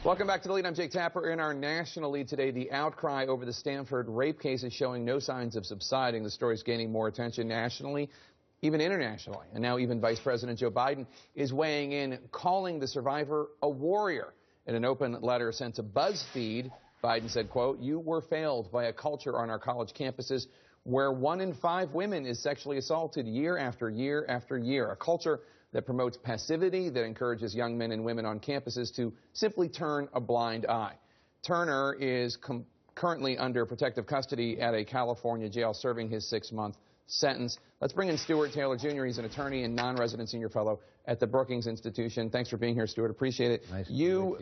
Welcome back to The Lead. I'm Jake Tapper. In our national lead today, the outcry over the Stanford rape case is showing no signs of subsiding. The story is gaining more attention nationally, even internationally. And now even Vice President Joe Biden is weighing in, calling the survivor a warrior. In an open letter sent to BuzzFeed, Biden said, quote, "You were failed by a culture on our college campuses where 1 in 5 women is sexually assaulted year after year after year. A culture that promotes passivity, that encourages young men and women on campuses to simply turn a blind eye." Turner is currently under protective custody at a California jail serving his 6-month sentence. Let's bring in Stuart Taylor Jr. He's an attorney and non-resident senior fellow at the Brookings Institution. Thanks for being here, Stuart. Appreciate it. Nice you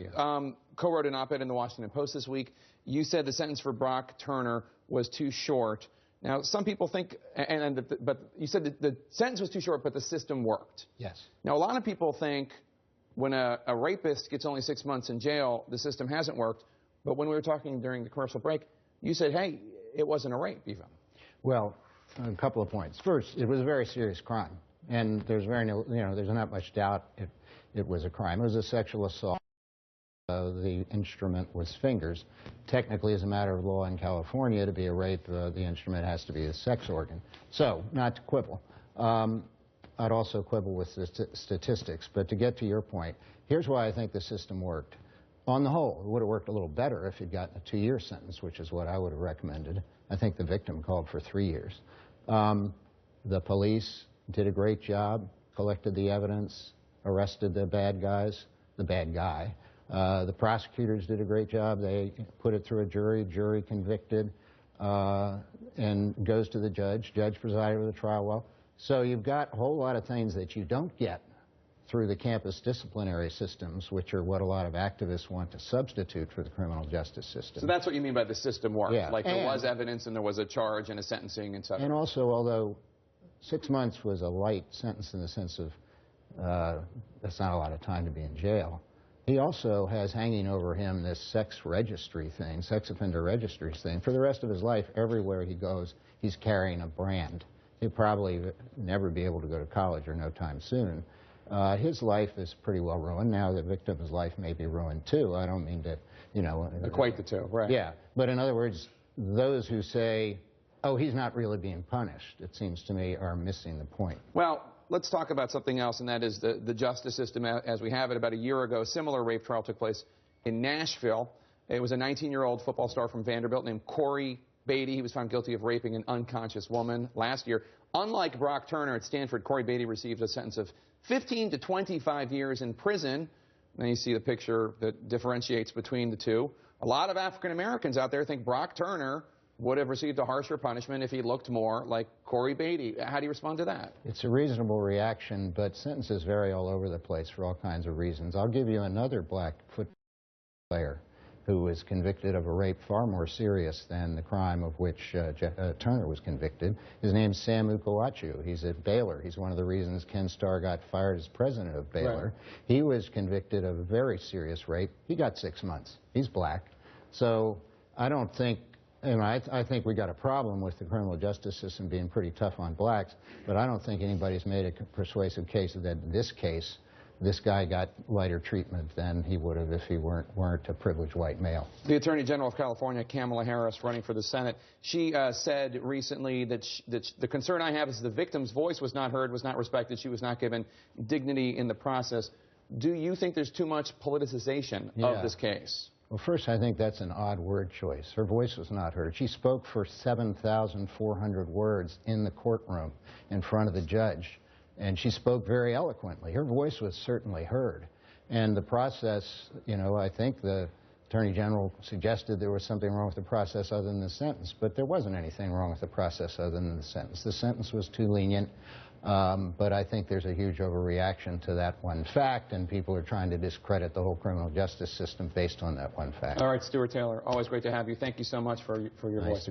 co-wrote an op-ed in the Washington Post this week. You said the sentence for Brock Turner was too short. Now, some people think, but you said that the sentence was too short, but the system worked. Yes. Now, a lot of people think when a rapist gets only 6 months in jail, the system hasn't worked. But when we were talking during the commercial break, you said, hey, it wasn't a rape even. Well, a couple of points. First, it was a very serious crime, and there's there's not much doubt it was a crime. It was a sexual assault. The instrument was fingers. Technically, as a matter of law in California, to be a rape, the instrument has to be a sex organ. So, not to quibble. I'd also quibble with the statistics, but to get to your point, here's why I think the system worked. On the whole, it would have worked a little better if you'd gotten a 2-year sentence, which is what I would have recommended. I think the victim called for 3 years. The police did a great job, collected the evidence, arrested the bad guys, the bad guy. The prosecutors did a great job. They put it through a jury convicted, and goes to the judge. Judge presided over the trial well. So you've got a whole lot of things that you don't get through the campus disciplinary systems, which are what a lot of activists want to substitute for the criminal justice system. So that's what you mean by the system worked. Yeah. Like there was evidence and there was a charge and a sentencing and such. And also, although 6 months was a light sentence in the sense of that's not a lot of time to be in jail, he also has hanging over him this sex registry thing, sex offender registry thing. For the rest of his life, everywhere he goes, he's carrying a brand. He'll probably never be able to go to college or no time soon. His life is pretty well ruined. Now the victim's life may be ruined too. I don't mean to, equate the two, right? Yeah, but in other words, those who say, oh, he's not really being punished, it seems to me, are missing the point. Well, let's talk about something else, and that is the justice system as we have it. About a year ago, a similar rape trial took place in Nashville. It was a 19-year-old football star from Vanderbilt named Corey Beatty. He was found guilty of raping an unconscious woman last year. Unlike Brock Turner at Stanford, Corey Beatty received a sentence of 15 to 25 years in prison. Then you see the picture that differentiates between the two. A lot of African Americans out there think Brock Turner would have received a harsher punishment if he looked more like Corey Beatty. How do you respond to that? It's a reasonable reaction, but sentences vary all over the place for all kinds of reasons. I'll give you another black football player who was convicted of a rape far more serious than the crime of which Turner was convicted. His name's Sam Ukwachu. He's at Baylor. He's one of the reasons Ken Starr got fired as president of Baylor. Right. He was convicted of a very serious rape. He got 6 months. He's black. So I don't think, I think we got a problem with the criminal justice system being pretty tough on blacks, but I don't think anybody's made a persuasive case that in this case, this guy got lighter treatment than he would have if he weren't a privileged white male. The Attorney General of California, Kamala Harris, running for the Senate, she said recently that the concern I have is the victim's voice was not heard, was not respected, she was not given dignity in the process. Do you think there's too much politicization of this case? Well, first, I think that's an odd word choice. Her voice was not heard. She spoke for 7,400 words in the courtroom in front of the judge. And she spoke very eloquently. Her voice was certainly heard. And the process, I think the Attorney General suggested there was something wrong with the process other than the sentence, but there wasn't anything wrong with the process other than the sentence. The sentence was too lenient, but I think there's a huge overreaction to that one fact, and people are trying to discredit the whole criminal justice system based on that one fact. All right, Stuart Taylor, always great to have you. Thank you so much for your voice.